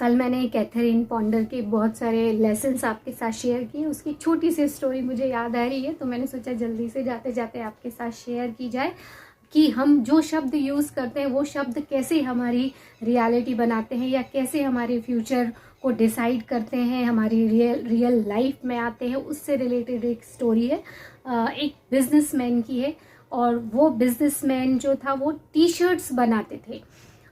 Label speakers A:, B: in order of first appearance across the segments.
A: कल मैंने Catherine ponder के बहुत सारे लेसन्स आपके साथ शेयर किए, उसकी छोटी सी स्टोरी मुझे याद आ रही है, तो मैंने सोचा जल्दी से जाते जाते आपके साथ शेयर की जाए कि हम जो शब्द यूज़ करते हैं वो शब्द कैसे हमारी रियलिटी बनाते हैं या कैसे हमारे फ्यूचर को डिसाइड करते हैं, हमारी रियल लाइफ में आते हैं। उससे रिलेटेड एक स्टोरी है, एक बिजनेसमैन की है। और वो बिजनेसमैन जो था वो टी शर्ट्स बनाते थे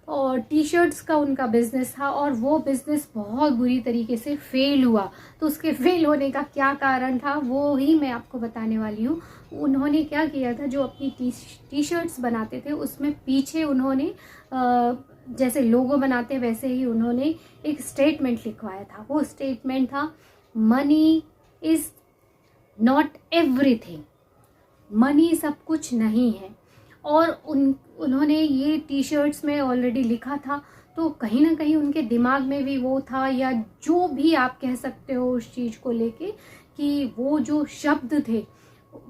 A: और टी शर्ट्स का उनका बिजनेस था, और वो बिजनेस बहुत बुरी तरीके से फेल हुआ। तो उसके फेल होने का क्या कारण था वो ही मैं आपको बताने वाली हूँ। उन्होंने क्या किया था, जो अपनी टी शर्ट्स बनाते थे उसमें पीछे उन्होंने जैसे लोगो बनाते हैं वैसे ही उन्होंने एक स्टेटमेंट लिखवाया था। वो स्टेटमेंट था, money is not everything, money सब कुछ नहीं है। और उन्होंने ये टी शर्ट्स में ऑलरेडी लिखा था, तो कहीं ना कहीं उनके दिमाग में भी वो था, या जो भी आप कह सकते हो उस चीज़ को लेके, कि वो जो शब्द थे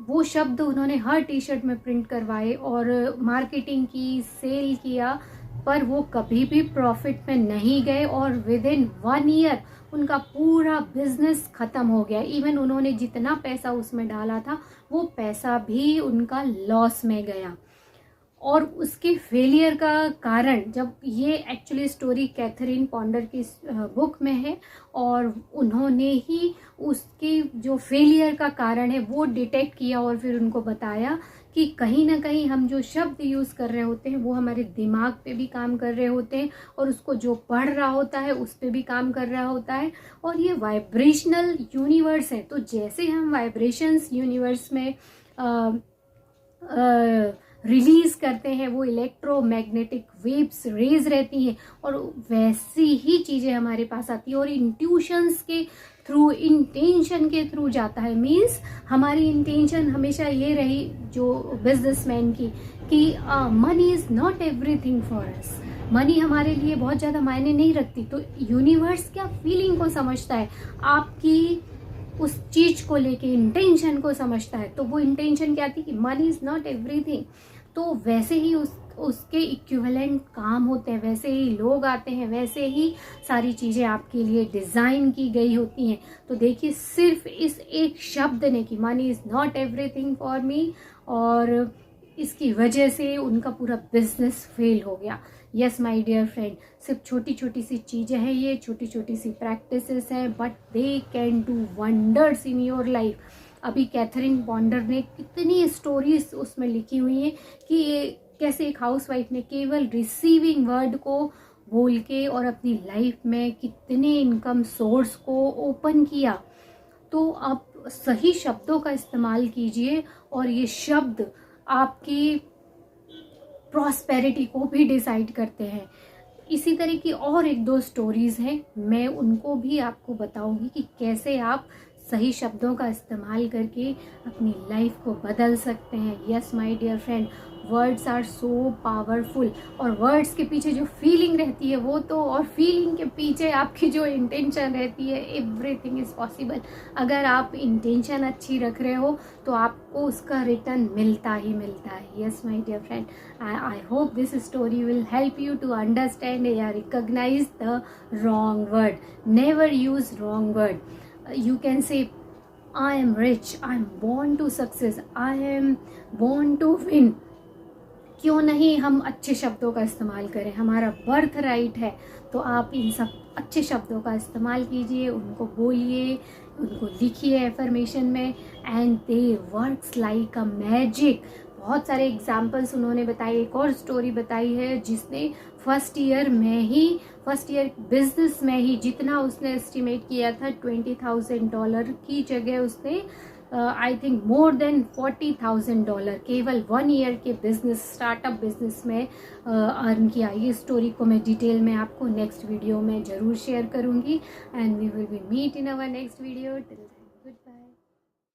A: वो शब्द उन्होंने हर टी शर्ट में प्रिंट करवाए और मार्केटिंग की, सेल किया, पर वो कभी भी प्रॉफिट में नहीं गए। और विद इन 1 ईयर उनका पूरा बिजनेस खत्म हो गया। इवन उन्होंने जितना पैसा उसमें डाला था वो पैसा भी उनका लॉस में गया। और उसके फेलियर का कारण, जब ये एक्चुअली स्टोरी कैथरीन पॉन्डर की बुक में है, और उन्होंने ही उसके जो फेलियर का कारण है वो डिटेक्ट किया और फिर उनको बताया कि कहीं ना कहीं हम जो शब्द यूज़ कर रहे होते हैं वो हमारे दिमाग पे भी काम कर रहे होते हैं, और उसको जो पढ़ रहा होता है उस पे भी काम कर रहा होता है। और ये वाइब्रेशनल यूनिवर्स है, तो जैसे हम वाइब्रेशंस यूनिवर्स में रिलीज करते हैं, वो इलेक्ट्रोमैग्नेटिक वेव्स रेज रहती हैं, और वैसी ही चीज़ें हमारे पास आती है। और इंट्यूशंस के थ्रू, इंटेंशन के थ्रू जाता है। मीन्स हमारी इंटेंशन हमेशा ये रही जो बिजनेसमैन की, कि money is not everything for us, money हमारे लिए बहुत ज़्यादा मायने नहीं रखती। तो यूनिवर्स क्या फीलिंग को समझता है, आपकी उस चीज को लेके इंटेंशन को समझता है। तो वो इंटेंशन क्या थी कि मनी इज नॉट एवरीथिंग। तो वैसे ही उसके इक्विवेलेंट काम होते हैं, वैसे ही लोग आते हैं, वैसे ही सारी चीजें आपके लिए डिजाइन की गई होती हैं। तो देखिए, सिर्फ इस एक शब्द ने कि money is not everything for me, और इसकी वजह से उनका पूरा बिजनेस फेल हो गया। यस माय डियर फ्रेंड, सिर्फ छोटी छोटी सी चीज़ें हैं, ये छोटी छोटी सी प्रैक्टिसेस हैं, but they can do wonders in your life. अभी कैथरीन पॉन्डर ने कितनी स्टोरीज उसमें लिखी हुई हैं कि ये कैसे एक हाउसवाइफ ने केवल रिसीविंग वर्ड को बोल के और अपनी लाइफ में कितने इनकम सोर्स को ओपन किया। तो आप सही शब्दों का इस्तेमाल कीजिए, और ये शब्द आपकी प्रॉस्पेरिटी को भी डिसाइड करते हैं। इसी तरह की और 1-2 स्टोरीज हैं, मैं उनको भी आपको बताऊंगी कि कैसे आप सही शब्दों का इस्तेमाल करके अपनी लाइफ को बदल सकते हैं। Yes my dear friend, words are so powerful, और वर्ड्स के पीछे जो फीलिंग रहती है वो तो, और फीलिंग के पीछे आपकी जो इंटेंशन रहती है, एवरीथिंग इज पॉसिबल। अगर आप इंटेंशन अच्छी रख रहे हो तो आपको उसका रिटर्न मिलता ही मिलता है। Yes my dear friend, I hope this story will help you to understand or recognize the wrong word. Never use wrong word. You can say, I am rich, I am born to success, I am born to win. क्यों नहीं हम अच्छे शब्दों का इस्तेमाल करें, हमारा birth right है। तो आप इन सब अच्छे शब्दों का इस्तेमाल कीजिए, उनको बोलिए, उनको लिखिए एफर्मेशन में, and they works like a magic. बहुत सारे एग्जाम्पल्स उन्होंने बताए। एक और स्टोरी बताई है जिसने फर्स्ट ईयर बिजनेस में ही जितना उसने एस्टिमेट किया था $20,000 की जगह उसने आई थिंक मोर देन $40,000 केवल 1 ईयर के बिजनेस, स्टार्टअप बिजनेस में अर्न किया। ये स्टोरी को मैं डिटेल में आपको नेक्स्ट वीडियो में ज़रूर शेयर करूँगी, and we will be meet in our next video.